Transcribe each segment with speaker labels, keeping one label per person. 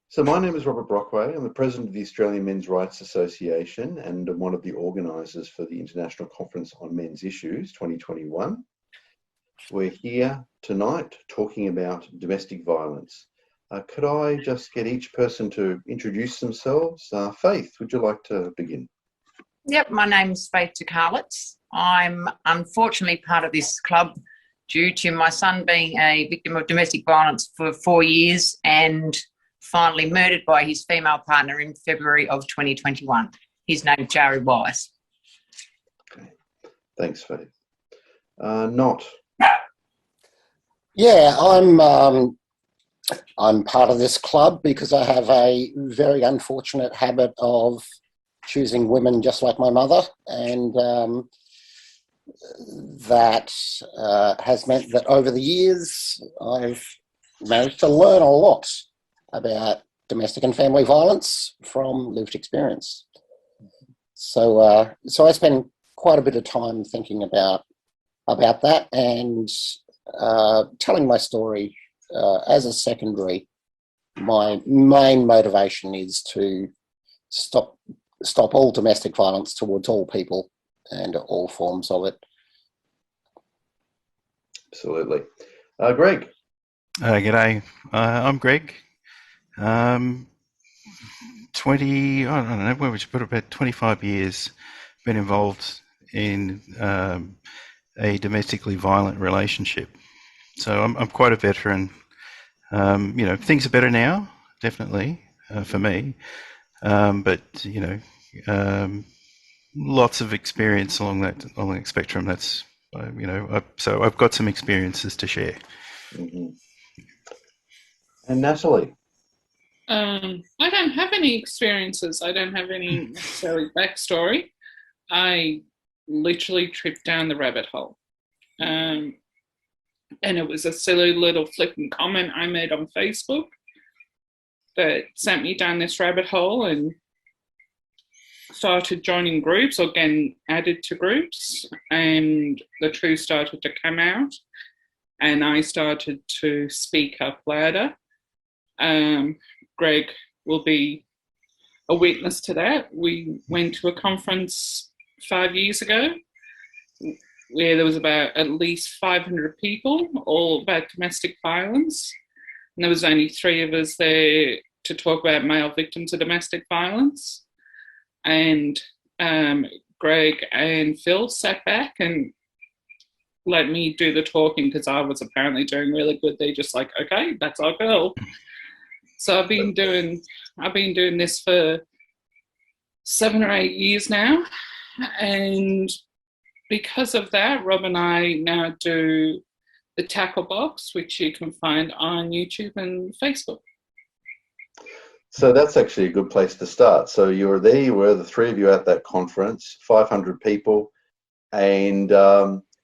Speaker 1: So my name is Robert Brockway. I'm the president of the Australian Men's Rights Association and I'm one of the organisers for the International Conference on Men's Issues 2021. We're here tonight talking about domestic violence. Could I just get each person to introduce themselves? Faith, would you like to begin?
Speaker 2: Yep, my name's Faith DeCarlitz. I'm unfortunately part of this club due to my son being a victim of domestic violence for 4 years and finally murdered by his female partner in February of 2021. His name's Jari Weiss.
Speaker 1: Okay. Thanks, Faith. Not.
Speaker 3: Yeah, I'm part of this club because I have a very unfortunate habit of choosing women just like my mother, and that has meant that over the years I've managed to learn a lot about domestic and family violence from lived experience. So I spend quite a bit of time thinking about that and telling my story as a secondary. My main motivation is to stop all domestic violence towards all people and all forms of it.
Speaker 1: Absolutely. Greg.
Speaker 4: G'day. I'm Greg. 20, I don't know, where would you put it, about 25 years been involved in a domestically violent relationship. So I'm quite a veteran. Things are better now, definitely, for me. But lots of experience along the spectrum. That's so I've got some experiences to share.
Speaker 1: Mm-hmm. And Natalie.
Speaker 5: I don't have any experiences. I don't have any necessarily backstory. I literally tripped down the rabbit hole. And it was a silly little flippant comment I made on Facebook that sent me down this rabbit hole, and started joining groups or getting added to groups, and the truth started to come out, and I started to speak up louder. Greg will be a witness to that. We went to a conference 5 years ago where there was about at least 500 people, all about domestic violence. And there was only 3 of us there to talk about male victims of domestic violence. And Greg and Phil sat back and let me do the talking because I was apparently doing really good. They're just like, okay, that's our girl. So I've been doing this for 7 or 8 years now, and because of that, Rob and I now do the Tackle Box, which you can find on YouTube and Facebook.
Speaker 1: So that's actually a good place to start. So you were there, you were the 3 of you at that conference, 500 people, and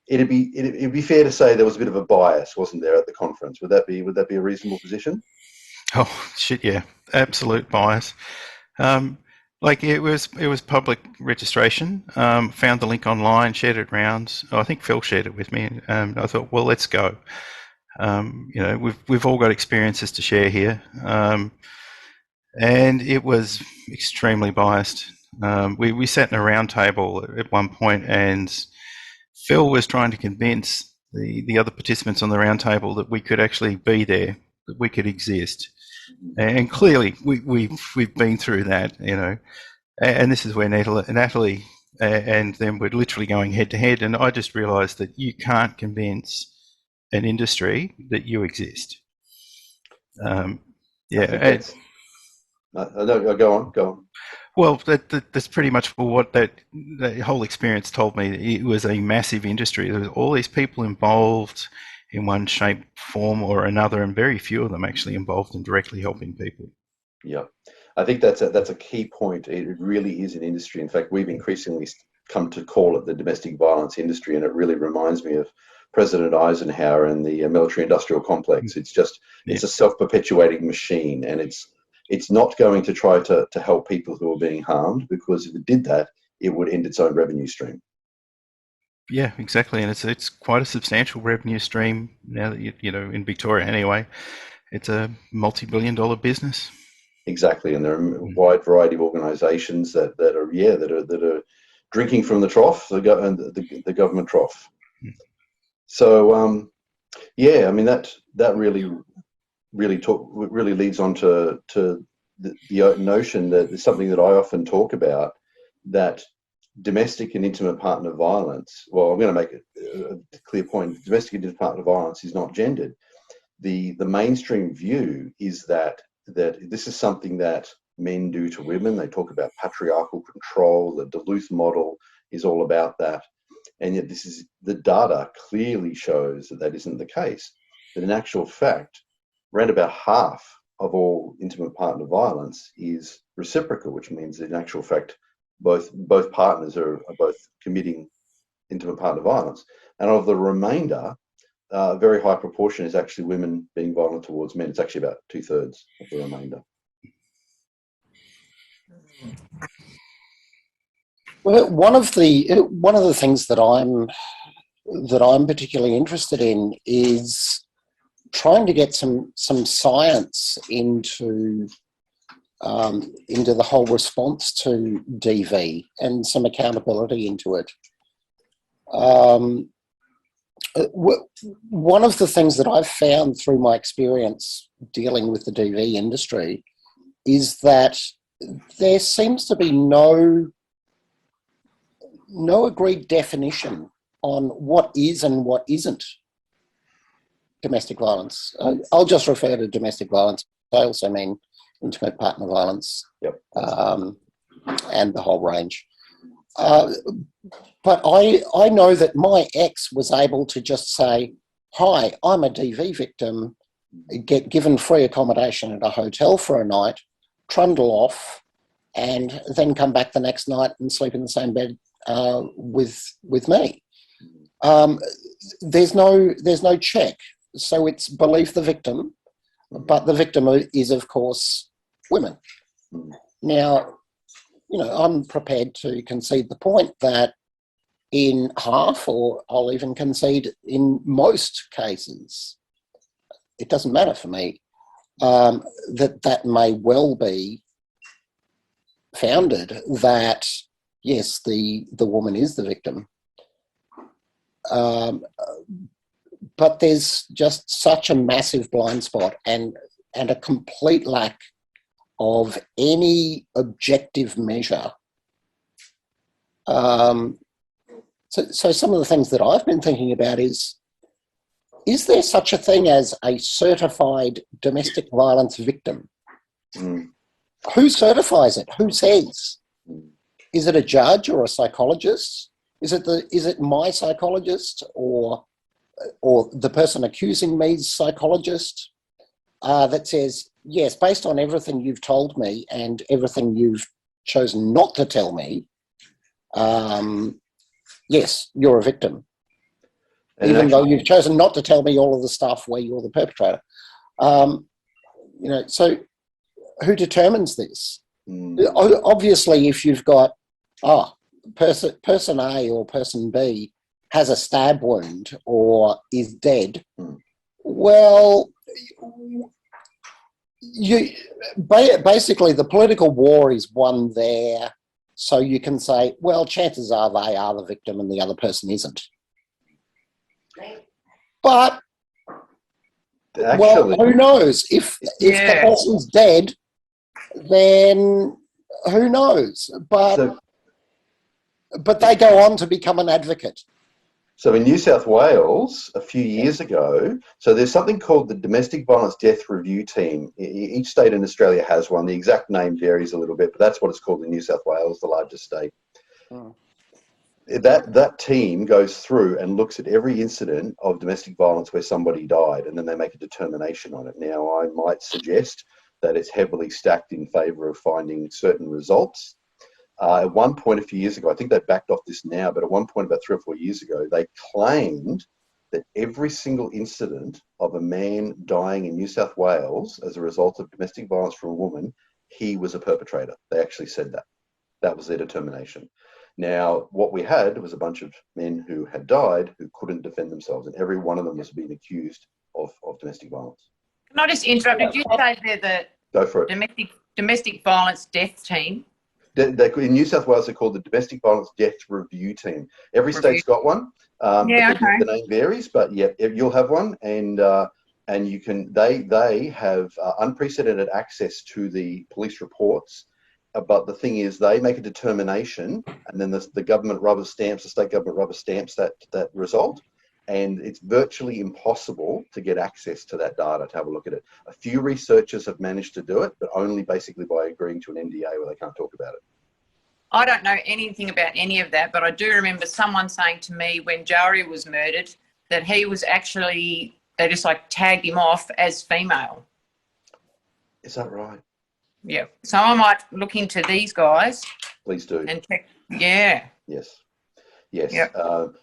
Speaker 1: it'd be fair to say there was a bit of a bias, wasn't there, at the conference? Would that be a reasonable position?
Speaker 4: Oh shit, yeah, absolute bias. It was public registration. Found the link online, shared it around. Oh, I think Phil shared it with me, and I thought, well, let's go. We've all got experiences to share here, and it was extremely biased. We sat in a round table at one point, and Phil was trying to convince the other participants on the round table that we could actually be there, that we could exist. And clearly, we've been through that, and this is where Natalie and them were literally going head to head, and I just realised that you can't convince an industry that you exist.
Speaker 1: No, go on.
Speaker 4: Well, that's pretty much what that whole experience told me. It was a massive industry. There was all these people involved in one shape, form or another, and very few of them actually involved in directly helping people.
Speaker 1: Yeah, I think that's a key point. It really is an industry. In fact, we've increasingly come to call it the domestic violence industry, and it really reminds me of President Eisenhower and the military-industrial complex. It's a self-perpetuating machine, and it's not going to try to help people who are being harmed, because if it did that, it would end its own revenue stream.
Speaker 4: Yeah, exactly, and it's quite a substantial revenue stream now that in Victoria anyway. It's a multi-billion-dollar business.
Speaker 1: Exactly, and there are a wide variety of organisations that are drinking from the trough, the government trough. So I mean that really leads on to the notion that is something that I often talk about, that domestic and intimate partner violence. Well, I'm going to make a clear point. Domestic and intimate partner violence is not gendered. The mainstream view is that this is something that men do to women. They talk about patriarchal control. The Duluth model is all about that. And yet the data clearly shows that isn't the case. That in actual fact, around about half of all intimate partner violence is reciprocal, which means that in actual fact, both partners are both committing intimate partner violence. And of the remainder, a very high proportion is actually women being violent towards men. It's actually about 2/3 of the remainder.
Speaker 3: Well, one of the things that I'm particularly interested in is trying to get some science into the whole response to DV and some accountability into it. One of the things that I've found through my experience dealing with the DV industry is that there seems to be no agreed definition on what is and what isn't domestic violence. I'll just refer to domestic violence. I also mean intimate partner violence.
Speaker 1: Yep.
Speaker 3: And the whole range. But I know that my ex was able to just say, "Hi, I'm a DV victim," get given free accommodation at a hotel for a night, trundle off, and then come back the next night and sleep in the same bed with me. There's no check, so it's believe the victim, but the victim is of course women. Now, I'm prepared to concede the point that in half, or I'll even concede in most cases, it doesn't matter for me, that may well be founded that, yes, the woman is the victim. But there's just such a massive blind spot and a complete lack of any objective measure. So some of the things that I've been thinking about is there such a thing as a certified domestic violence victim? Who certifies it? Who says? Is it a judge or a psychologist? Is it my psychologist or the person accusing me's psychologist that says, yes, based on everything you've told me and everything you've chosen not to tell me, yes, you're a victim. And even though you've chosen not to tell me all of the stuff where you're the perpetrator. So who determines this? Obviously, if you've got, person A or person B has a stab wound or is dead, well, basically the political war is won there, so you can say, well, chances are they are the victim and the other person isn't. But actually, well, who knows? If the person's dead, then who knows? But they go on to become an advocate.
Speaker 1: So in New South Wales, a few years ago, so there's something called the Domestic Violence Death Review Team. Each state in Australia has one. The exact name varies a little bit, but that's what it's called in New South Wales, the largest state. That team goes through and looks at every incident of domestic violence where somebody died, and then they make a determination on it. Now, I might suggest that it's heavily stacked in favour of finding certain results. At one point a few years ago, I think they've backed off this now, but at one point about 3 or 4 years ago, they claimed that every single incident of a man dying in New South Wales as a result of domestic violence from a woman, he was a perpetrator. They actually said that. That was their determination. Now, what we had was a bunch of men who had died who couldn't defend themselves, and every one of them was being accused of domestic violence.
Speaker 2: Can I just interrupt? Did you say there that
Speaker 1: Go for it.
Speaker 2: domestic violence death team.
Speaker 1: In New South Wales, they're called the Domestic Violence Death Review Team. Every state's got one.
Speaker 2: Yeah, okay.
Speaker 1: The name varies, but yeah, you'll have one, and you can. They have unprecedented access to the police reports. But the thing is, they make a determination, and then the government rubber stamps, the state government rubber stamps that result, and it's virtually impossible to get access to that data to have a look at it. A few researchers have managed to do it, but only basically by agreeing to an NDA where they can't talk about it.
Speaker 2: I don't know anything about any of that, but I do remember someone saying to me when Jari was murdered that he was actually, they just like tagged him off as female.
Speaker 1: Is that right?
Speaker 2: Yeah. So I might look into these guys.
Speaker 1: Please do.
Speaker 2: And check. Yeah.
Speaker 1: Yes. Yes.
Speaker 2: Yep.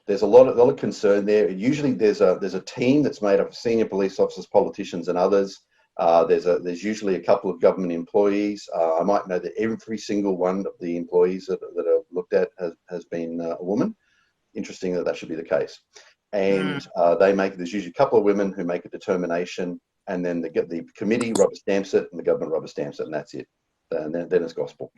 Speaker 1: There's a lot of concern there. Usually there's a team that's made up of senior police officers, politicians and others. There's usually a couple of government employees. I might know that every single one of the employees that are looked at has been a woman. Interesting that should be the case. And there's usually a couple of women who make a determination, and then the committee rubber stamps it, and the government rubber stamps it, and that's it. And then it's gospel.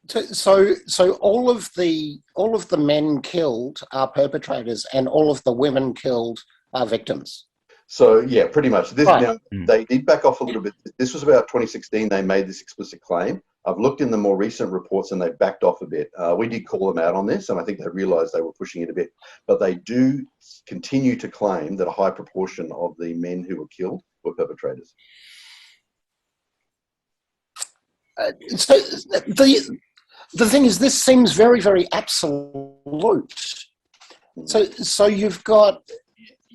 Speaker 3: So all of the men killed are perpetrators, and all of the women killed are victims.
Speaker 1: So yeah, pretty much.
Speaker 3: Right.
Speaker 1: Now, they did back off a little bit. This was about 2016. They made this explicit claim. I've looked in the more recent reports, and they backed off a bit. We did call them out on this, and I think they realised they were pushing it a bit. But they do continue to claim that a high proportion of the men who were killed were perpetrators.
Speaker 3: So the thing is, this seems very, very absolute. So you've got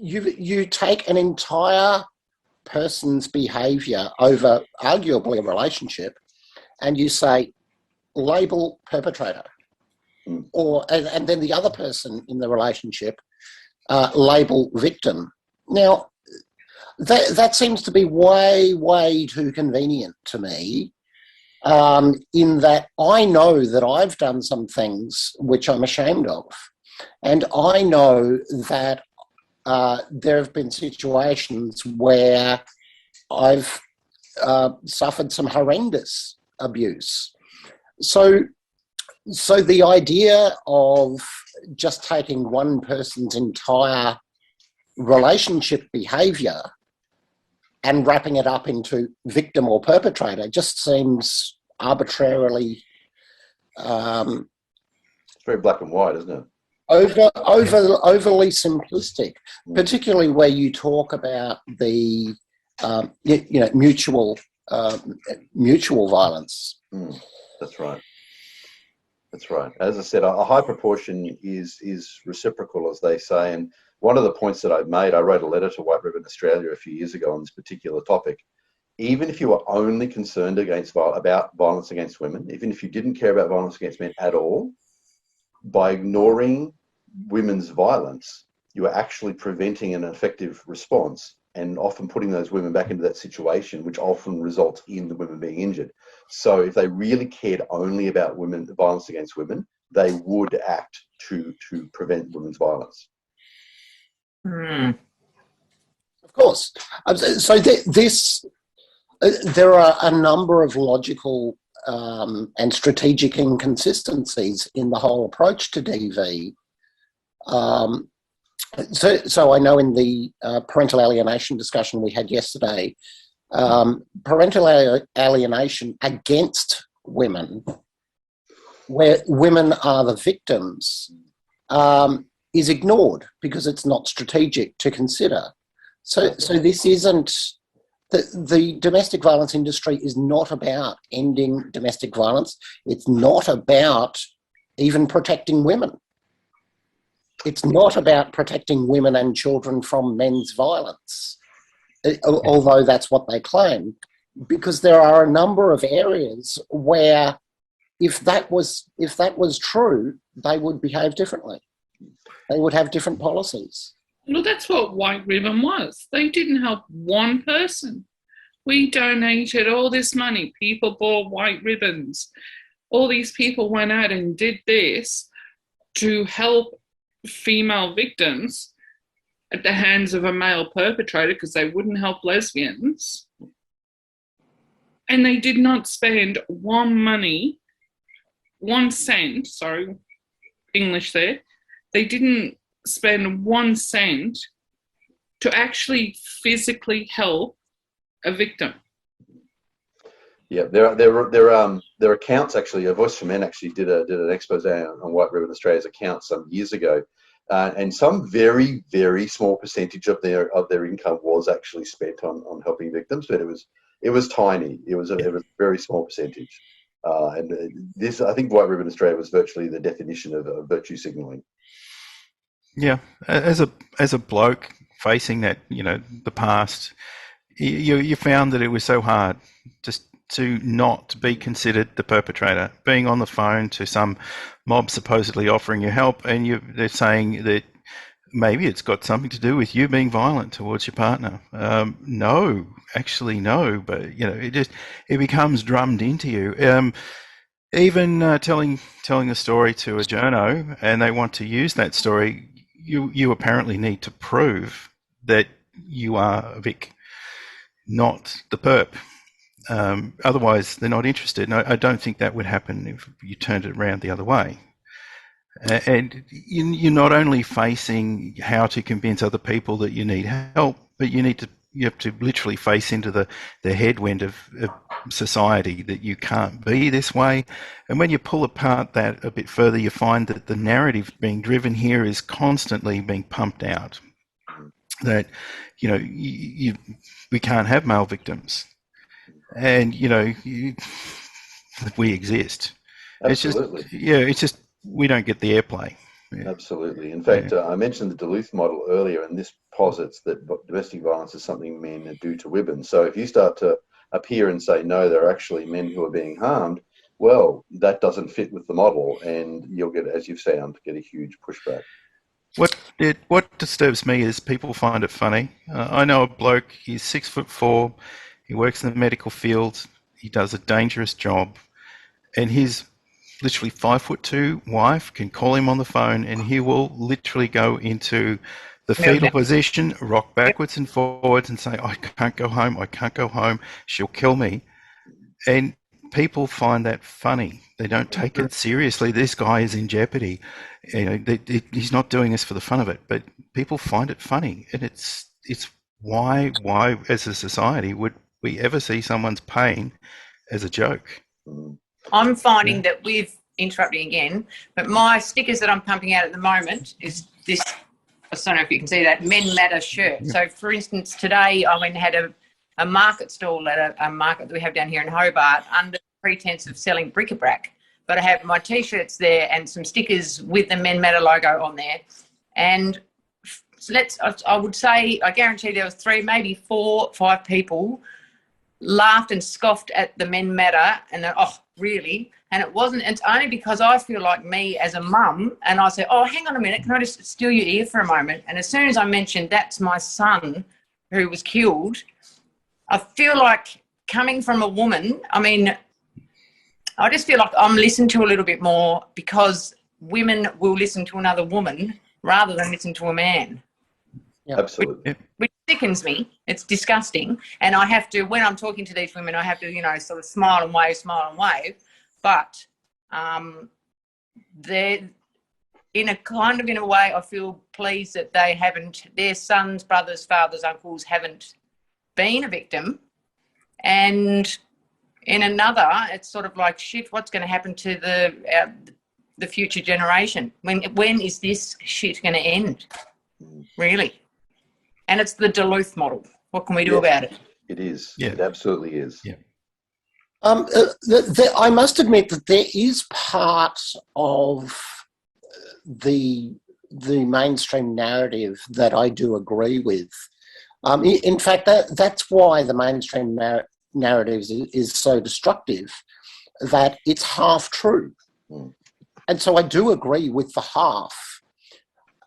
Speaker 3: you take an entire person's behaviour over arguably a relationship, and you say label perpetrator, and then the other person in the relationship label victim. Now that seems to be way too convenient to me. In that I know that I've done some things which I'm ashamed of, and I know that there have been situations where I've suffered some horrendous abuse. So the idea of just taking one person's entire relationship behaviour and wrapping it up into victim or perpetrator just seems arbitrarily...
Speaker 1: it's very black and white, isn't it?
Speaker 3: Overly simplistic, particularly where you talk about the mutual violence.
Speaker 1: That's right. That's right. As I said, a high proportion is reciprocal, as they say. And one of the points that I've made, I wrote a letter to White Ribbon Australia a few years ago on this particular topic. Even if you were only concerned about violence against women, even if you didn't care about violence against men at all, by ignoring women's violence, you are actually preventing an effective response and often putting those women back into that situation, which often results in the women being injured. So if they really cared only about violence against women, they would act to prevent women's violence.
Speaker 3: Of course. So there are a number of logical and strategic inconsistencies in the whole approach to DV. So I know in the parental alienation discussion we had yesterday, parental alienation against women, where women are the victims, is ignored because it's not strategic to consider. So this isn't... The domestic violence industry is not about ending domestic violence. It's not about even protecting women. It's not about protecting women and children from men's violence, although that's what they claim, because there are a number of areas where if that was true, they would behave differently. They would have different policies.
Speaker 5: Well, that's what White Ribbon was. They didn't help one person. We donated all this money. People bought white ribbons. All these people went out and did this to help female victims at the hands of a male perpetrator because they wouldn't help lesbians. And they did not spend one cent, sorry, English there. They didn't spend 1 cent to actually physically help a victim.
Speaker 1: Yeah, there are accounts actually. A Voice for Men actually did an expose on White Ribbon Australia's accounts some years ago, and some very, very small percentage of their income was actually spent on helping victims, but it was tiny. It was a very small percentage, and this, I think White Ribbon Australia was virtually the definition of virtue signalling.
Speaker 4: Yeah, as a bloke facing that, the past, you found that it was so hard just to not be considered the perpetrator, being on the phone to some mob supposedly offering you help, and they're saying that maybe it's got something to do with you being violent towards your partner. No, actually no, but it becomes drummed into you. Even telling a story to a journo, and they want to use that story, you apparently need to prove that you are a Vic, not the perp. Otherwise, they're not interested. And I don't think that would happen if you turned it around the other way. And you're not only facing how to convince other people that you need help, but you have to literally face into the headwind of society that you can't be this way. And when you pull apart that a bit further, you find that the narrative being driven here is constantly being pumped out. That, we can't have male victims. And, we exist.
Speaker 1: Absolutely.
Speaker 4: It's just we don't get the airplay. Yeah.
Speaker 1: Absolutely. In fact, I mentioned the Duluth model earlier, and this posits that domestic violence is something men do to women. So if you start to appear and say, no, there are actually men who are being harmed, well, that doesn't fit with the model, and you'll get, as you've found, get a huge pushback.
Speaker 4: What disturbs me is people find it funny. I know a bloke, he's 6'4", he works in the medical field, he does a dangerous job, and his literally 5'2" wife can call him on the phone, and he will literally go into the fetal position, rock backwards and forwards, and say, I can't go home, she'll kill me. And people find that funny. They don't take it seriously. This guy is in jeopardy. He's not doing this for the fun of it, but people find it funny. And it's why as a society would we ever see someone's pain as a joke?
Speaker 2: I'm finding that we've interrupting again, but my stickers that I'm pumping out at the moment is this. I don't know if you can see that Men Matter shirt. Yeah. So, for instance, today I went and had a market stall at a market that we have down here in Hobart under pretense of selling bric-a-brac. But I have my T-shirts there and some stickers with the Men Matter logo on there. And I would say, I guarantee there was 3, maybe 4, 5 people laughed and scoffed at the Men Matter, and they're, oh, really? And it wasn't, it's only because I feel like me as a mum, and I say, oh, hang on a minute, can I just steal your ear for a moment? And as soon as I mentioned that's my son who was killed, I feel like coming from a woman, I mean, I just feel like I'm listened to a little bit more because women will listen to another woman rather than listen to a man.
Speaker 1: Yeah. Absolutely.
Speaker 2: Which sickens me. It's disgusting. And I have to, when I'm talking to these women, I have to, sort of smile and wave. But they're in a way, I feel pleased that they haven't, their sons, brothers, fathers, uncles haven't been a victim. And in another, it's sort of like, shit, what's going to happen to the future generation? When is this shit going to end? Really? And it's the Duluth model. What can we do about it?
Speaker 1: It is.
Speaker 4: Yeah.
Speaker 1: It absolutely is.
Speaker 4: Yeah.
Speaker 3: I must admit that there is part of the mainstream narrative that I do agree with. In fact, that's why the mainstream narrative is so destructive, that it's half true. And so I do agree with the half.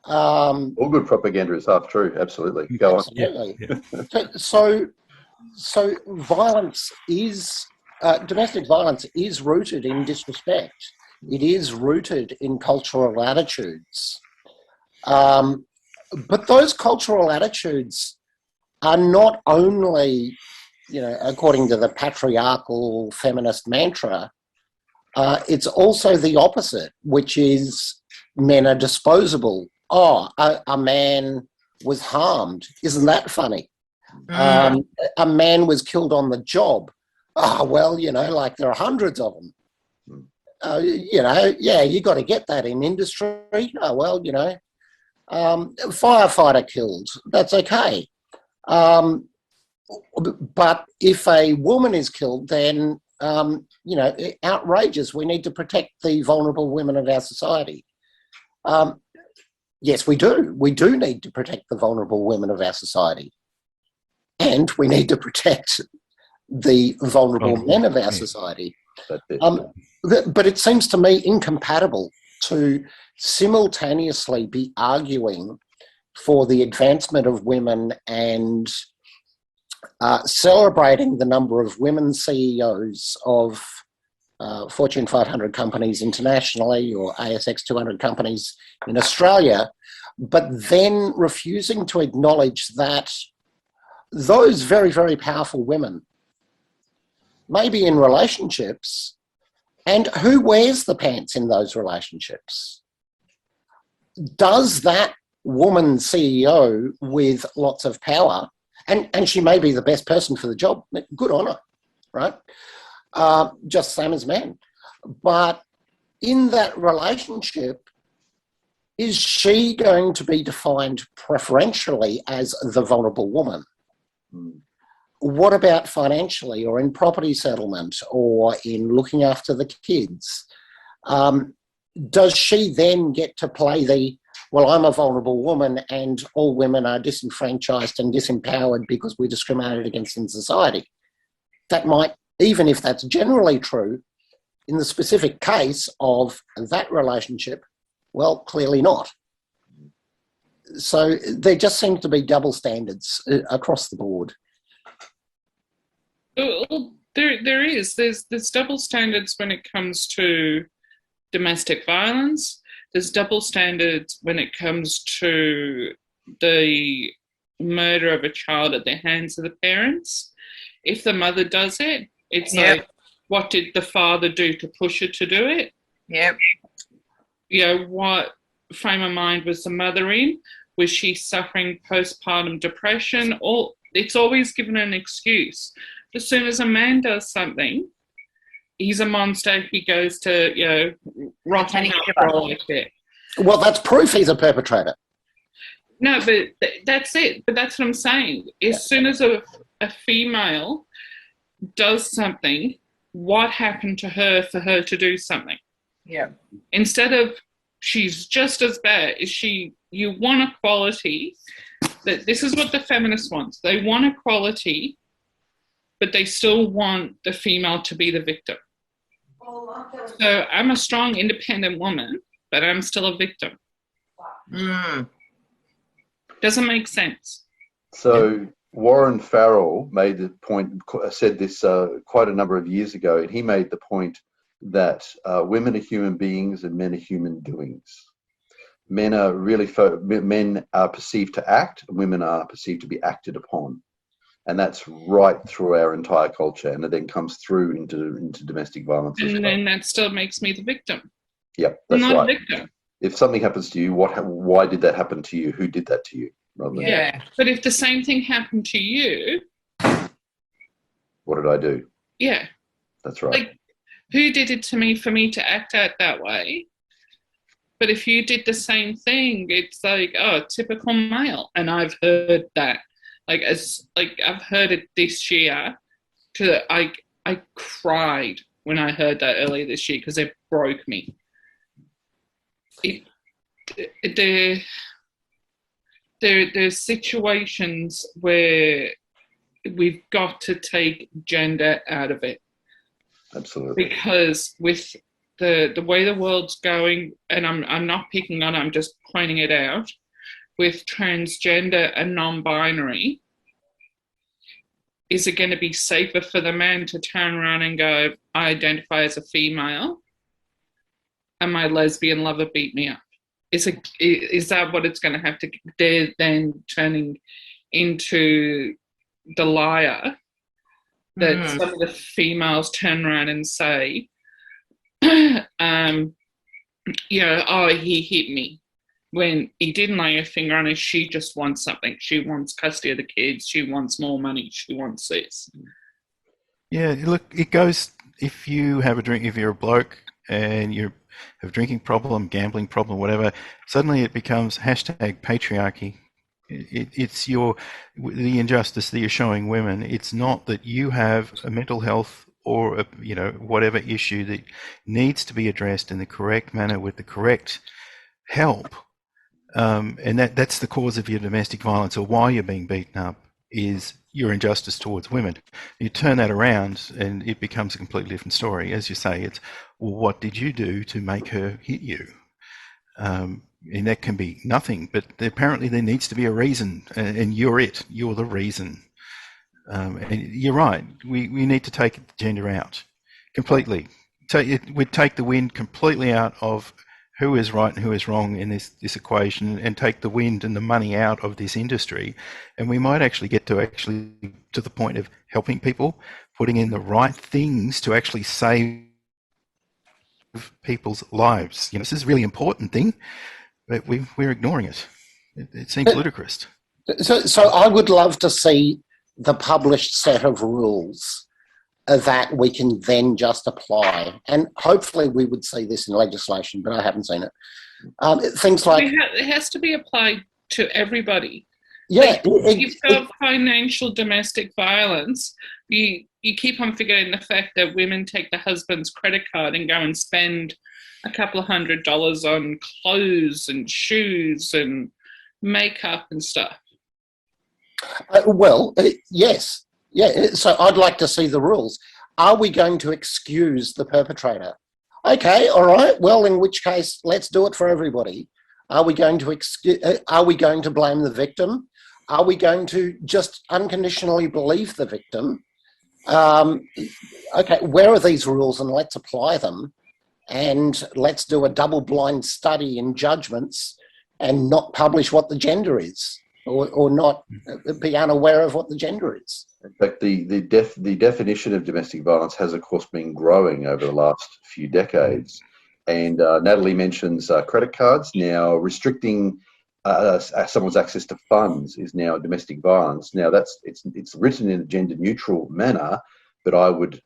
Speaker 1: All good propaganda is half true. Absolutely. Go
Speaker 3: absolutely.
Speaker 1: on.
Speaker 3: Yeah. So violence is domestic violence is rooted in disrespect. It is rooted in cultural attitudes. But those cultural attitudes are not only according to the patriarchal feminist mantra, it's also the opposite, which is men are disposable. Oh, a man was harmed. Isn't that funny? A man was killed on the job. Oh, well, like there are hundreds of them. You got to get that in industry. Oh, well, firefighter killed. That's okay. But if a woman is killed, then, outrageous. We need to protect the vulnerable women of our society. Yes, we do. We do need to protect the vulnerable women of our society. And we need to protect the vulnerable men of our society. But it seems to me incompatible to simultaneously be arguing for the advancement of women and celebrating the number of women CEOs of Fortune 500 companies internationally or ASX 200 companies in Australia, but then refusing to acknowledge that those very, very powerful women may be in relationships, and who wears the pants in those relationships? Does that woman CEO with lots of power, and she may be the best person for the job, good on her, right? Just same as men. But in that relationship, is she going to be defined preferentially as the vulnerable woman? What about financially or in property settlement or in looking after the kids? Does she then get to play well, I'm a vulnerable woman and all women are disenfranchised and disempowered because we're discriminated against in society? That might, even if that's generally true, in the specific case of that relationship, well, clearly not. So there just seems to be double standards across the board.
Speaker 5: Well, there is. There's double standards when it comes to domestic violence. There's double standards when it comes to the murder of a child at the hands of the parents. If the mother does it, it's like, what did the father do to push her to do it?
Speaker 2: Yep.
Speaker 5: What frame of mind was the mother in? Was she suffering postpartum depression? Or it's always given an excuse. As soon as a man does something, he's a monster. He goes to, rotten house like that.
Speaker 3: Well, that's proof he's a perpetrator.
Speaker 5: No, but that's it. But that's what I'm saying. As soon as a female does something, what happened to her for her to do something?
Speaker 2: Yeah.
Speaker 5: Instead of she's just as bad, you want equality. That this is what the feminists want. They want equality, but they still want the female to be the victim. So I'm a strong, independent woman, but I'm still a victim. Doesn't make sense.
Speaker 1: So Warren Farrell made the point, said this quite a number of years ago, and he made the point that women are human beings and men are human doings. Men are perceived to act, and women are perceived to be acted upon. And that's right through our entire culture, and it then comes through into domestic violence.
Speaker 5: And then that still makes me the victim.
Speaker 1: Yep, that's
Speaker 5: I'm not
Speaker 1: right.
Speaker 5: a victim.
Speaker 1: If something happens to you, why did that happen to you? Who did that to you?
Speaker 5: But if the same thing happened to you,
Speaker 1: what did I do?
Speaker 5: Yeah,
Speaker 1: that's right.
Speaker 5: Like, who did it to me for me to act out that way? But if you did the same thing, it's like, oh, typical male. And I've heard that. I've heard it this year. I cried when I heard that earlier this year because it broke me. There's situations where we've got to take gender out of it.
Speaker 1: Absolutely.
Speaker 5: Because with the way the world's going, and I'm not picking on it, I'm just pointing it out, with transgender and non-binary, is it going to be safer for the man to turn around and go, I identify as a female and my lesbian lover beat me up? Is that what it's going to have to? They're then turning into the liar that some of the females turn around and say, oh, he hit me. When he didn't lay a finger on her, she just wants something. She wants custody of the kids. She wants more money. She wants this.
Speaker 4: Yeah, look, it goes, if you have a drink, if you're a bloke and you have a drinking problem, gambling problem, whatever, suddenly it becomes hashtag patriarchy. It's the injustice that you're showing women. It's not that you have a mental health or whatever issue that needs to be addressed in the correct manner with the correct help. And that's the cause of your domestic violence, or why you're being beaten up, is your injustice towards women. You turn that around and it becomes a completely different story. As you say, it's, well, what did you do to make her hit you? And that can be nothing, but apparently there needs to be a reason, and you're the reason. And you're right, we need to take gender out completely. We'd take the wind completely out of who is right and who is wrong in this equation, and take the wind and the money out of this industry, and we might actually get to the point of helping people, putting in the right things to actually save people's lives. This is a really important thing, but we're ignoring it. It seems ludicrous.
Speaker 3: So I would love to see the published set of rules that we can then just apply. And hopefully we would see this in legislation, but I haven't seen it. Things like...
Speaker 5: It has to be applied to everybody.
Speaker 3: Yeah.
Speaker 5: Like, you've got financial domestic violence. You keep on forgetting the fact that women take the husband's credit card and go and spend a couple of $100 on clothes and shoes and makeup and stuff.
Speaker 3: Yes. Yeah, so I'd like to see the rules. Are we going to excuse the perpetrator? Okay, all right. Well, in which case, let's do it for everybody. Are we going to blame the victim? Are we going to just unconditionally believe the victim? Okay, where are these rules, and let's apply them, and let's do a double-blind study in judgments and not publish what the gender is, or not be unaware of what the gender is.
Speaker 1: In fact, the definition of domestic violence has, of course, been growing over the last few decades. And Natalie mentions credit cards. Now, restricting someone's access to funds is now domestic violence. Now, it's written in a gender-neutral manner, but I would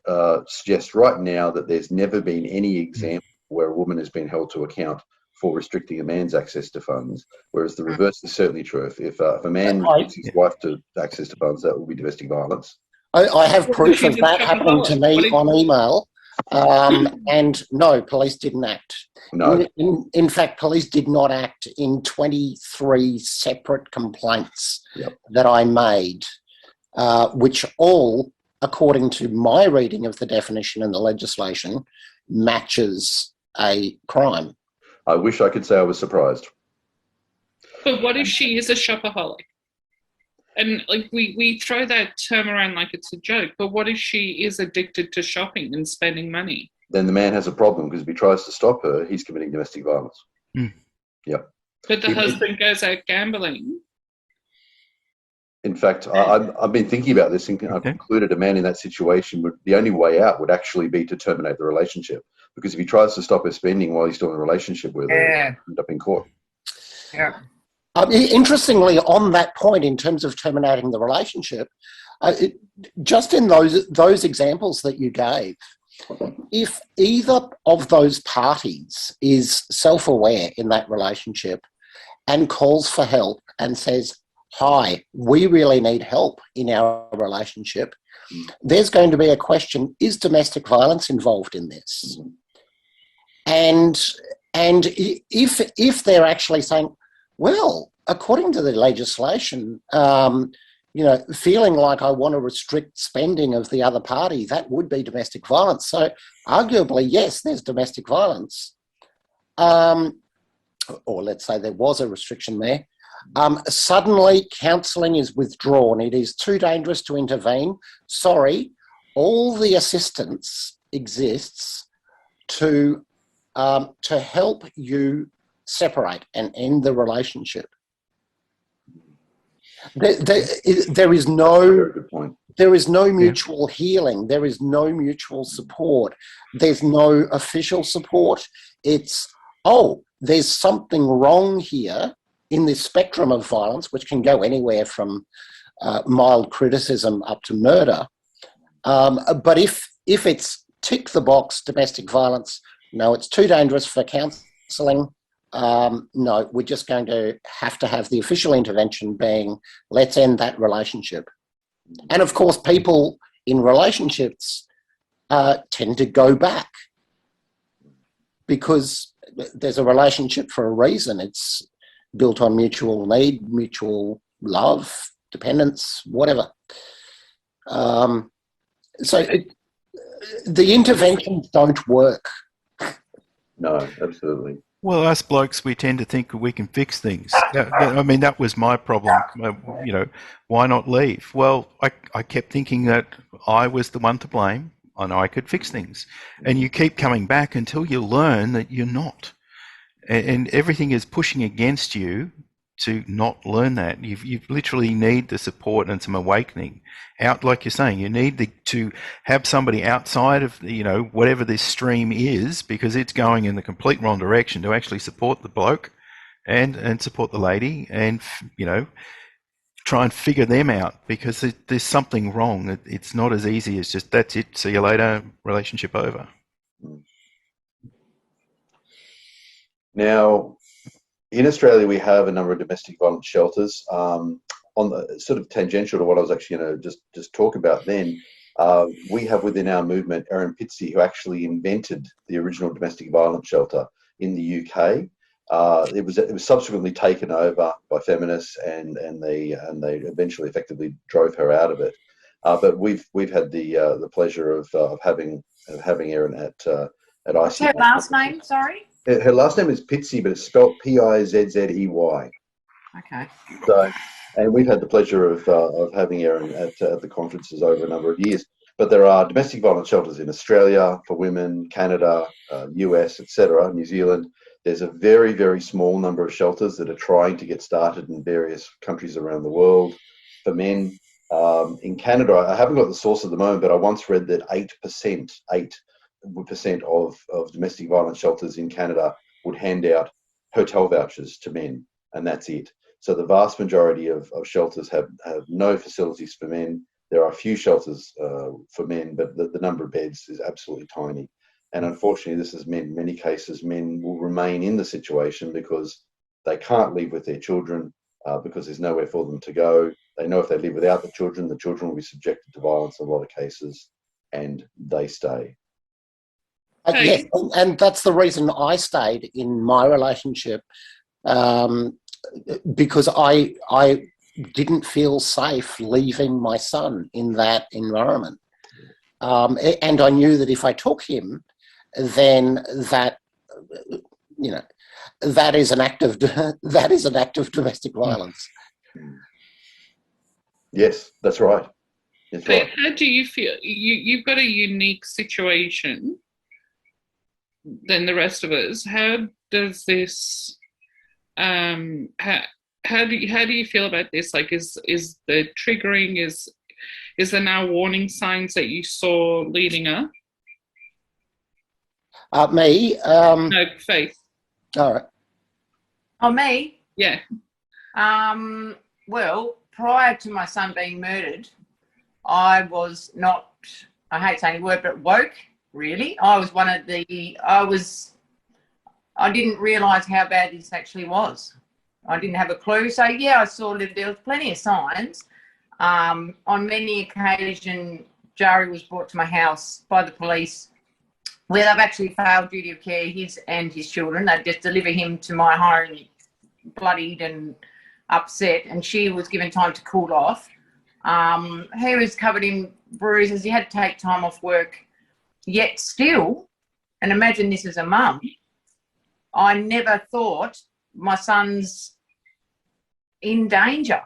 Speaker 1: suggest right now that there's never been any example where a woman has been held to account for restricting a man's access to funds, whereas the reverse is certainly true. If a man restricts his wife to access to funds, that will be domestic violence.
Speaker 3: I have proof of that happening to me on email, and no, police didn't act.
Speaker 1: No.
Speaker 3: In fact, police did not act in 23 separate complaints that I made, which all, according to my reading of the definition and the legislation, matches a crime.
Speaker 1: I wish I could say I was surprised.
Speaker 5: But what if she is a shopaholic? And like we throw that term around like it's a joke, but what if she is addicted to shopping and spending money?
Speaker 1: Then the man has a problem, because if he tries to stop her, he's committing domestic violence. Yep.
Speaker 5: But the husband goes out gambling.
Speaker 1: In fact, I've been thinking about this, and I've concluded a man in that situation the only way out would actually be to terminate the relationship. Because if he tries to stop her spending while he's still in a relationship with her, he'll end up in court.
Speaker 2: Yeah.
Speaker 3: Interestingly, on that point, in terms of terminating the relationship, just in those examples that you gave, if either of those parties is self-aware in that relationship and calls for help and says, hi, we really need help in our relationship, there's going to be a question, is domestic violence involved in this? And if they're actually saying, well, according to the legislation, feeling like I want to restrict spending of the other party, that would be domestic violence. So arguably, yes, there's domestic violence. Or let's say there was a restriction there. Suddenly, counselling is withdrawn. It is too dangerous to intervene. Sorry, all the assistance exists to help you separate and end the relationship. There is no...
Speaker 1: Very good point.
Speaker 3: there is no mutual healing. There is no mutual support. There's no official support. It's, oh, there's something wrong here in this spectrum of violence, which can go anywhere from mild criticism up to murder. But if it's tick the box domestic violence, no, it's too dangerous for counselling. No, we're just going to have the official intervention being, let's end that relationship. And of course, people in relationships tend to go back because there's a relationship for a reason. It's built on mutual need, mutual love, dependence, whatever. The interventions don't work.
Speaker 1: No, absolutely.
Speaker 4: Well, us blokes, we tend to think we can fix things. I mean, that was my problem. You know, why not leave? Well, I kept thinking that I was the one to blame and I could fix things. And you keep coming back until you learn that you're not. And everything is pushing against you to not learn that. You literally need the support and some awakening. Out, like you're saying, you need to have somebody outside of, you know, whatever this stream is, because it's going in the complete wrong direction, to actually support the bloke and support the lady and, you know, try and figure them out, because there's something wrong. It's not as easy as just, that's it, see you later, relationship over.
Speaker 1: Now, in Australia, we have a number of domestic violence shelters. On the sort of tangential to what I was actually going to just talk about then, we have within our movement Erin Pitsey, who actually invented the original domestic violence shelter in the UK. It was subsequently taken over by feminists, and they eventually effectively drove her out of it. But we've had the pleasure of having Erin at IC.
Speaker 2: What's her last name? Sorry.
Speaker 1: Her last name is Pitsey, but it's spelled Pizzey.
Speaker 2: Okay.
Speaker 1: So, and we've had the pleasure of having Erin at the conferences over a number of years. But there are domestic violence shelters in Australia for women, Canada, US, etc., New Zealand. There's a very, very small number of shelters that are trying to get started in various countries around the world for men. In Canada, I haven't got the source at the moment, but I once read that 8% of domestic violence shelters in Canada would hand out hotel vouchers to men, and that's it. So the vast majority of shelters have no facilities for men. There are a few shelters for men, but the number of beds is absolutely tiny. And unfortunately, this has meant in many cases men will remain in the situation because they can't leave with their children, because there's nowhere for them to go. They know if they live without the children will be subjected to violence in a lot of cases, and they stay.
Speaker 3: Yes, and that's the reason I stayed in my relationship, because I didn't feel safe leaving my son in that environment. And I knew that if I took him, then that, you know, that is an act of domestic violence.
Speaker 1: Yes, that's right. That's right.
Speaker 5: How do you feel? You've got a unique situation than the rest of us. How does this? How do you feel about this? Like, is the triggering, is there now warning signs that you saw leading up?
Speaker 3: Me?
Speaker 5: No, Faith.
Speaker 3: All right.
Speaker 2: Oh, me?
Speaker 5: Yeah.
Speaker 2: Well, prior to my son being murdered, I was not, I hate saying the word, but woke, really. I was one of the, I didn't realise how bad this actually was. I didn't have a clue. So, yeah, I saw that there was plenty of signs. On many occasions, Jari was brought to my house by the police where they've actually failed duty of care, his and his children. They'd just deliver him to my home bloodied and upset, and she was given time to cool off. He was covered in bruises. He had to take time off work. Yet still, and imagine this as a mum, I never thought my son's in danger.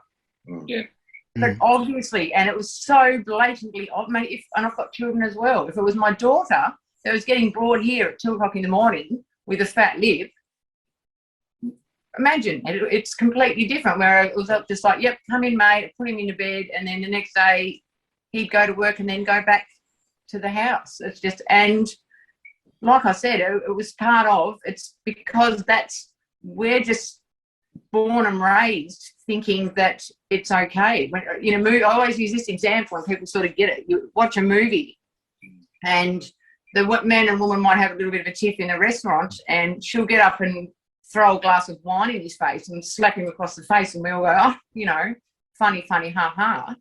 Speaker 5: Yeah.
Speaker 2: But obviously, and it was so blatantly, and I've got children as well. If it was my daughter that was getting brought here at 2 o'clock in the morning with a fat lip, imagine, it's completely different, where it was just like, yep, come in, mate, put him into bed, and then the next day he'd go to work and then go back to the house. It's just, and like I said, it was part of, it's because we're just born and raised thinking that it's okay. When, you know, I always use this example and people sort of get it. You watch a movie and the man and woman might have a little bit of a tiff in a restaurant, and she'll get up and throw a glass of wine in his face and slap him across the face, and we all go, oh, you know, funny, ha ha.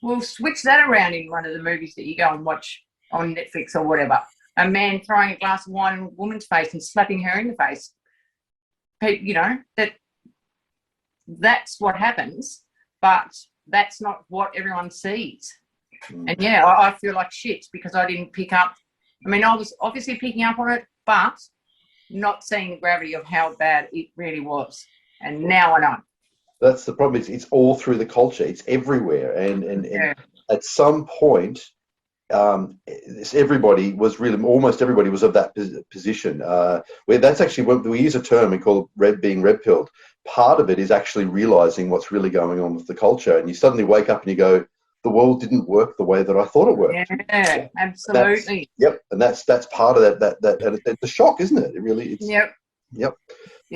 Speaker 2: We'll switch that around in one of the movies that you go and watch on Netflix or whatever. A man throwing a glass of wine in a woman's face and slapping her in the face. You know, that's what happens, but that's not what everyone sees. And yeah, I feel like shit because I didn't pick up. I mean, I was obviously picking up on it, but not seeing the gravity of how bad it really was. And now I know.
Speaker 1: That's the problem. It's all through the culture. It's everywhere. And at some point, almost everybody was of that position. Where that's actually when we use a term we call being red pilled. Part of it is actually realizing what's really going on with the culture, and you suddenly wake up and you go, the world didn't work the way that I thought it worked.
Speaker 2: Yeah, absolutely.
Speaker 1: And that's part of that and it's a shock, isn't it? It really is. Yep.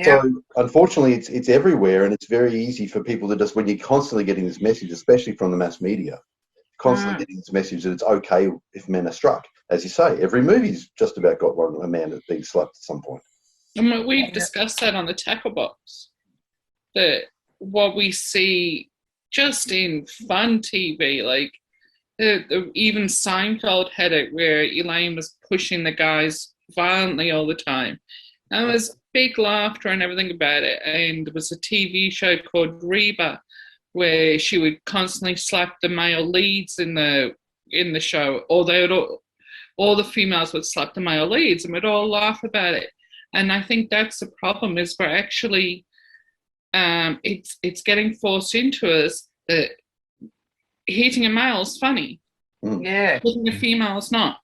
Speaker 1: So unfortunately, it's everywhere, and it's very easy for people to just, when you're constantly getting this message, especially from the mass media, constantly getting this message that it's okay if men are struck. As you say, every movie's just about got a man that's being slapped at some point.
Speaker 5: And we've discussed that on the tackle box, that what we see just in fun TV, like even Seinfeld had it where Elaine was pushing the guys violently all the time. And there was big laughter and everything about it. And there was a TV show called Reba where she would constantly slap the male leads in the show, or all the females would slap the male leads, and we'd all laugh about it. And I think that's the problem, is we're actually it's getting forced into us that hitting a male is funny.
Speaker 2: Yeah.
Speaker 5: Hitting a female is not,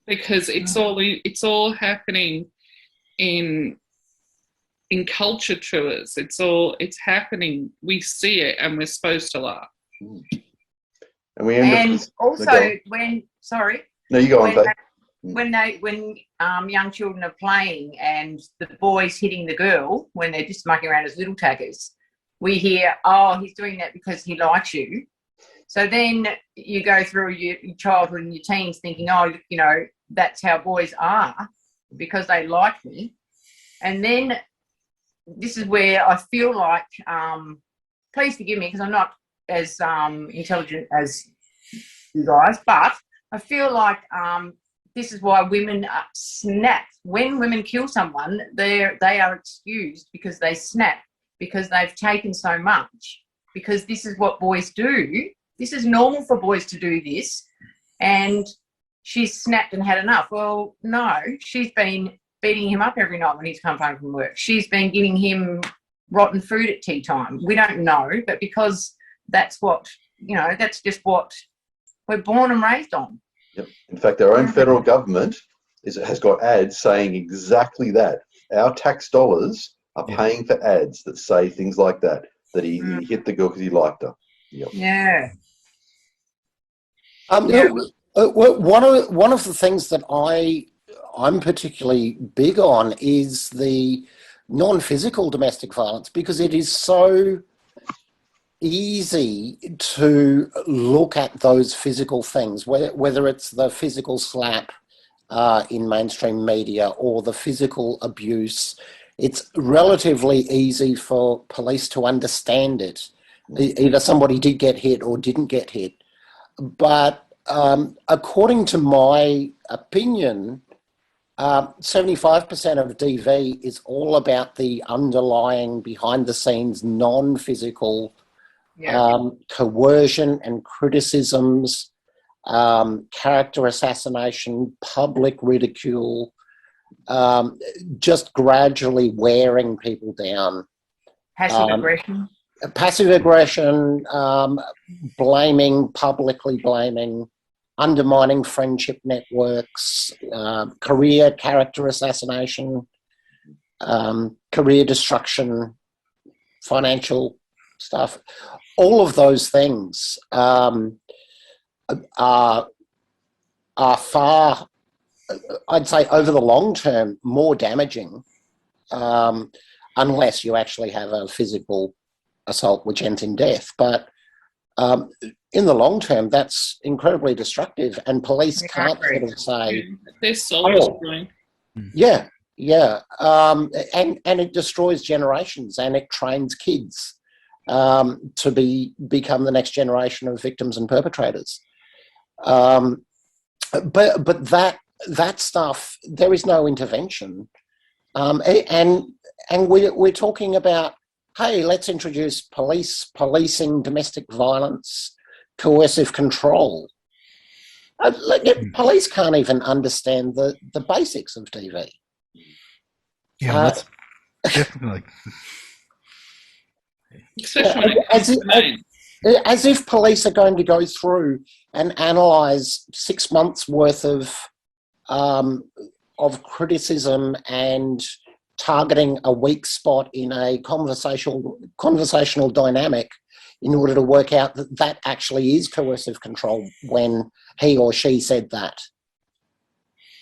Speaker 5: because it's all happening in culture to us. It's happening. We see it, and we're supposed to laugh.
Speaker 1: And we end up
Speaker 2: also when
Speaker 1: no, you go on.
Speaker 2: When young children are playing and the boy's hitting the girl when they're just mucking around as little taggers, we hear, oh, he's doing that because he likes you. So then you go through your childhood and your teens thinking, oh, you know, that's how boys are because they like me. And then this is where I feel like, please forgive me because I'm not as intelligent as you guys, but I feel like this is why women snap. When women kill someone, they are excused because they snap, because they've taken so much, because this is what boys do. This is normal for boys to do this, and she's snapped and had enough. Well, no, she's been beating him up every night when he's come home from work. She's been giving him rotten food at tea time. We don't know, but because that's what, you know, that's just what we're born and raised on.
Speaker 1: Yep. In fact, our own federal government has got ads saying exactly that. Our tax dollars are paying for ads that say things like that, that he hit the girl because he liked her. Yep.
Speaker 2: Yeah.
Speaker 3: One of the things that I'm particularly big on is the non-physical domestic violence, because it is so easy to look at those physical things, whether it's the physical slap in mainstream media or the physical abuse. It's relatively easy for police to understand it. Either somebody did get hit or didn't get hit. But according to my opinion, 75% of DV is all about the underlying, behind-the-scenes, non-physical coercion and criticisms, character assassination, public ridicule, just gradually wearing people down.
Speaker 2: Passive aggression.
Speaker 3: Passive aggression, publicly blaming, undermining friendship networks, career character assassination, career destruction, financial stuff. All of those things are far, I'd say, over the long term, more damaging, unless you actually have a physical assault which ends in death. But in the long term, that's incredibly destructive, and police can't sort of say,
Speaker 5: they're soul destroying.
Speaker 3: Yeah, and it destroys generations, and it trains kids to become the next generation of victims and perpetrators. But that stuff, there is no intervention, and we're talking about, hey, let's introduce policing domestic violence, coercive control. Police can't even understand the basics of DV.
Speaker 4: Yeah, that's definitely.
Speaker 3: As if police are going to go through and analyse 6 months worth of criticism and targeting a weak spot in a conversational dynamic in order to work out that actually is coercive control when he or she said that.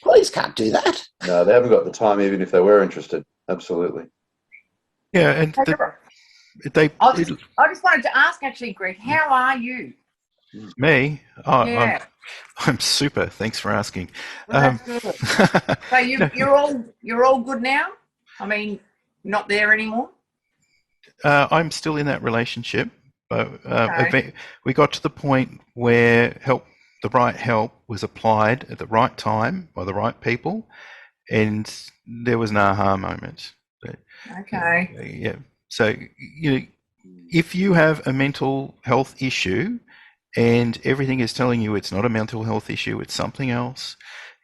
Speaker 3: Police can't do that.
Speaker 1: No, they haven't got the time, even if they were interested. Absolutely.
Speaker 4: Yeah, and
Speaker 2: I just wanted to ask, actually, Greg, how are you?
Speaker 4: Me? Oh,
Speaker 2: yeah.
Speaker 4: I'm super. Thanks for asking.
Speaker 2: Well, that's good. So you're all good now? I mean, not there anymore?
Speaker 4: I'm still in that relationship, but we got to the point where the right help was applied at the right time by the right people, and there was an aha moment.
Speaker 2: Okay.
Speaker 4: Yeah. So, if you have a mental health issue and everything is telling you it's not a mental health issue, it's something else,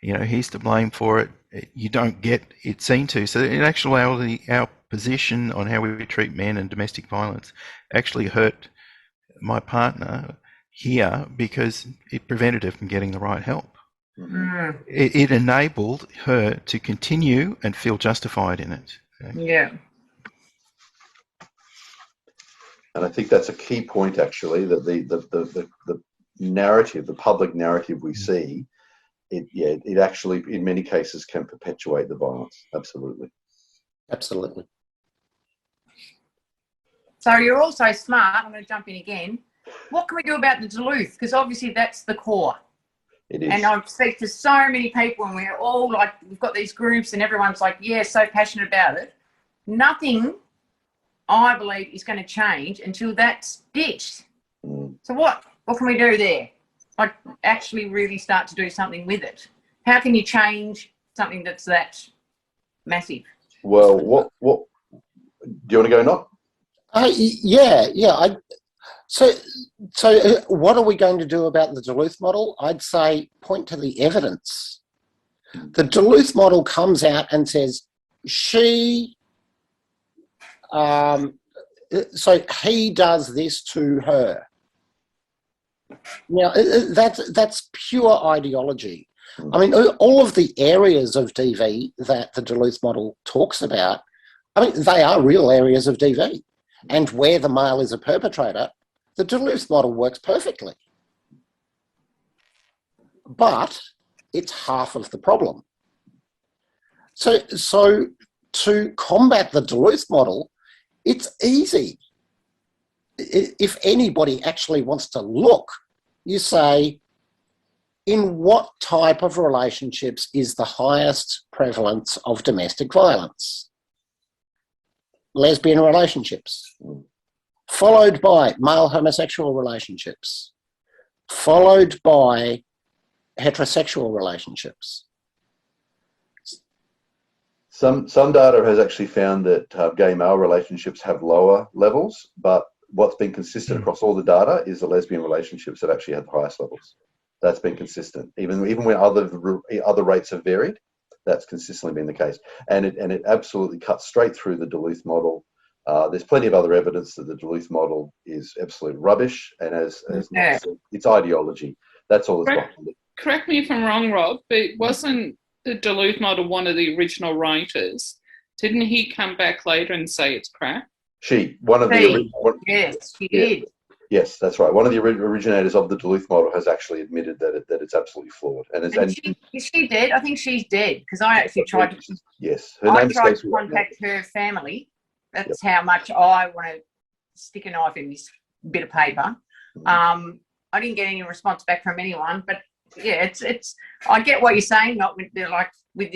Speaker 4: he's to blame for it, you don't get it seen to. So in actuality, our position on how we treat men and domestic violence actually hurt my partner here because it prevented her from getting the right help.
Speaker 2: Mm.
Speaker 4: It enabled her to continue and feel justified in it.
Speaker 2: Yeah.
Speaker 1: And I think that's a key point, actually, that the narrative, the public narrative we see, it actually, in many cases, can perpetuate the violence. Absolutely.
Speaker 3: Absolutely.
Speaker 2: So you're also smart. I'm going to jump in again. What can we do about the Duluth? Because obviously that's the core.
Speaker 1: It is.
Speaker 2: And I speak to so many people, and we're all like, we've got these groups, and everyone's like, yeah, so passionate about it. Nothing, I believe, is going to change until that's ditched.
Speaker 1: Mm.
Speaker 2: So what can we do there? Like, actually really start to do something with it. How can you change something that's that massive?
Speaker 1: Well, what do you want to go, Knock?
Speaker 3: Yeah. So what are we going to do about the Duluth model? I'd say point to the evidence. The Duluth model comes out and says so he does this to her. Now, that's pure ideology. I mean, all of the areas of DV that the Duluth model talks about, I mean, they are real areas of DV. And where the male is a perpetrator, the Duluth model works perfectly. But it's half of the problem. So to combat the Duluth model, it's easy. If anybody actually wants to look, you say, in what type of relationships is the highest prevalence of domestic violence? Lesbian relationships, followed by male homosexual relationships, followed by heterosexual relationships.
Speaker 1: Some data has actually found that gay male relationships have lower levels, but what's been consistent across all the data is the lesbian relationships that actually have the highest levels. That's been consistent, even when other rates have varied. That's consistently been the case, and it absolutely cuts straight through the Duluth model. There's plenty of other evidence that the Duluth model is absolute rubbish, and as Mark said, it's ideology. That's all that's behind it.
Speaker 5: Correct me if I'm wrong, Rob, but wasn't the Duluth model one of the original writers? Didn't he come back later and say it's crap?
Speaker 1: One of the original.
Speaker 2: Yes, she did.
Speaker 1: Yes, that's right. One of the originators of the Duluth model has actually admitted that it's absolutely flawed. And
Speaker 2: is she dead? I think she's dead because I actually tried to.
Speaker 1: Yes, her
Speaker 2: I
Speaker 1: name
Speaker 2: tried
Speaker 1: escapes
Speaker 2: to
Speaker 1: me right now.
Speaker 2: contact her family. That's how much I want to stick a knife in this bit of paper. I didn't get any response back from anyone, but yeah, it's. I get what you're saying, not with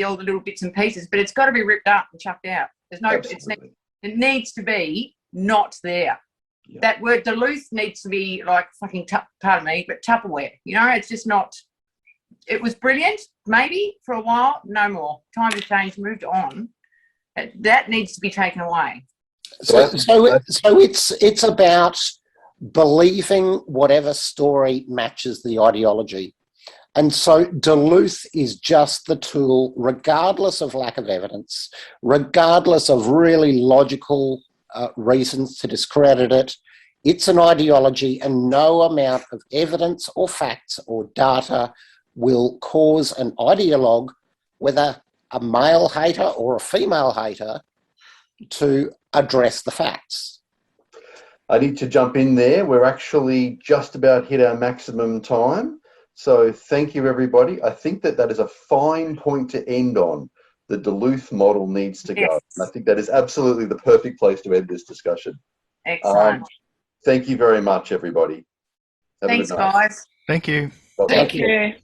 Speaker 2: all the little bits and pieces, but it's got to be ripped up and chucked out. There's no. It needs to be not there. Yeah. That word Duluth needs to be like fucking, pardon me, but Tupperware. You know, it's just not. It was brilliant, maybe for a while. No more. Time to change. Moved on. That needs to be taken away.
Speaker 3: So it's about believing whatever story matches the ideology. And so Duluth is just the tool, regardless of lack of evidence, regardless of really logical reasons to discredit it. It's an ideology, and no amount of evidence or facts or data will cause an ideologue, whether a male hater or a female hater, to address the facts.
Speaker 1: I need to jump in there. We're actually just about hit our maximum time. So thank you, everybody. I think that is a fine point to end on. The Duluth model needs to go. And I think that is absolutely the perfect place to end this discussion.
Speaker 2: Excellent.
Speaker 1: Thank you very much, everybody.
Speaker 2: Thanks, guys.
Speaker 4: Thank you.
Speaker 1: Bye-bye.
Speaker 5: Thank you.